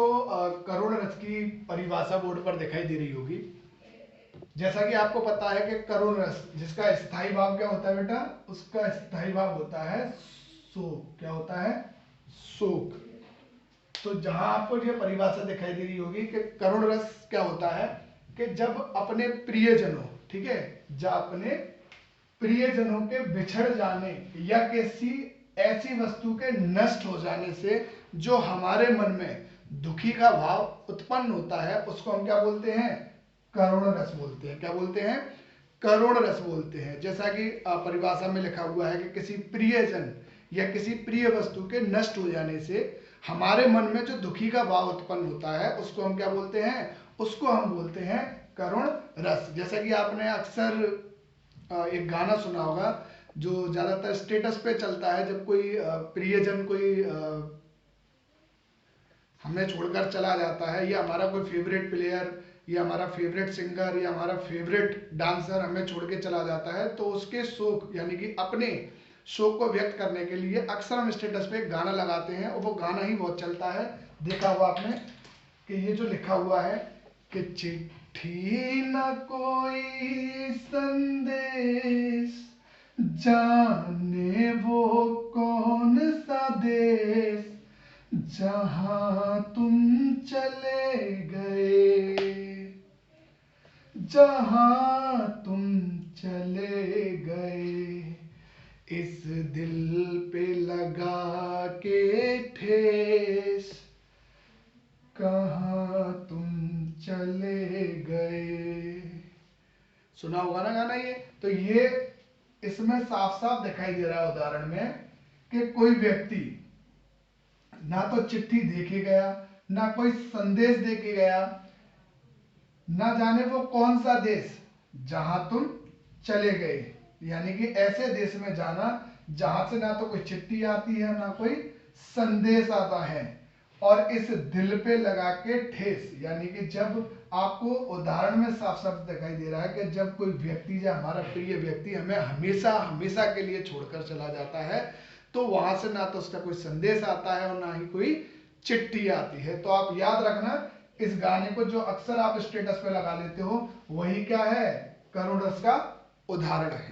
आपको करुण रस की परिभाषा बोर्ड पर दिखाई दे रही होगी। जैसा कि आपको पता है कि करुण रस जिसका स्थायी भाव क्या होता है बेटा, उसका स्थायी भाव होता है शोक। क्या होता है? शोक। तो जहां आपको ये परिभाषा दिखाई दे रही होगी कि करुण रस क्या होता है कि जब अपने प्रियजनों, ठीक है, जब अपने प्रियजनों के बिछड़ जाने या किसी ऐसी वस्तु के नष्ट हो जाने से जो हमारे मन में दुखी का भाव उत्पन्न होता है, उसको हम क्या बोलते हैं? करुण रस बोलते हैं। क्या बोलते हैं? करुण रस बोलते हैं। जैसा कि परिभाषा में लिखा हुआ है कि किसी प्रियजन या किसी प्रिय वस्तु के नष्ट हो जाने से हमारे मन में जो दुखी का भाव उत्पन्न होता है, उसको हम क्या बोलते हैं? उसको हम बोलते हैं करुण रस। जैसा कि आपने अक्सर एक गाना सुना होगा जो ज्यादातर स्टेटस पे चलता है, जब कोई प्रियजन कोई हमें छोड़कर चला जाता है, या हमारा कोई फेवरेट प्लेयर या हमारा फेवरेट सिंगर या हमारा फेवरेट डांसर हमें छोड़ के चला जाता है, तो उसके शोक यानी कि अपने शोक को व्यक्त करने के लिए अक्सर हम स्टेटस पे एक गाना लगाते हैं, और वो गाना ही बहुत चलता है। देखा हुआ आपने कि ये जो लिखा हुआ है कि चिट्ठी न कोई संदेश, जाने वो कौन सा देश, जहां तुम चले गए, जहां तुम चले गए, इस दिल पे लगा के ठेस, कहाँ तुम चले गए। सुना होगा ना गाना ये? तो ये इसमें साफ साफ दिखाई दे रहा है उदाहरण में कि कोई व्यक्ति ना तो चिट्ठी देके गया, ना कोई संदेश देके गया, ना जाने वो कौन सा देश, जहां तुम चले गए, यानी कि ऐसे देश में जाना जहां से ना तो कोई चिट्ठी आती है ना कोई संदेश आता है, और इस दिल पे लगा के ठेस, यानी कि जब आपको उदाहरण में साफ साफ दिखाई दे रहा है कि जब कोई व्यक्ति या हमारा प्रिय व्यक्ति हमें हमेशा हमेशा के लिए छोड़कर चला जाता है, तो वहां से ना तो उसका कोई संदेश आता है और ना ही कोई चिट्ठी आती है। तो आप याद रखना, इस गाने को जो अक्सर आप स्टेटस पे लगा लेते हो, वही क्या है? करुण रस का उदाहरण है।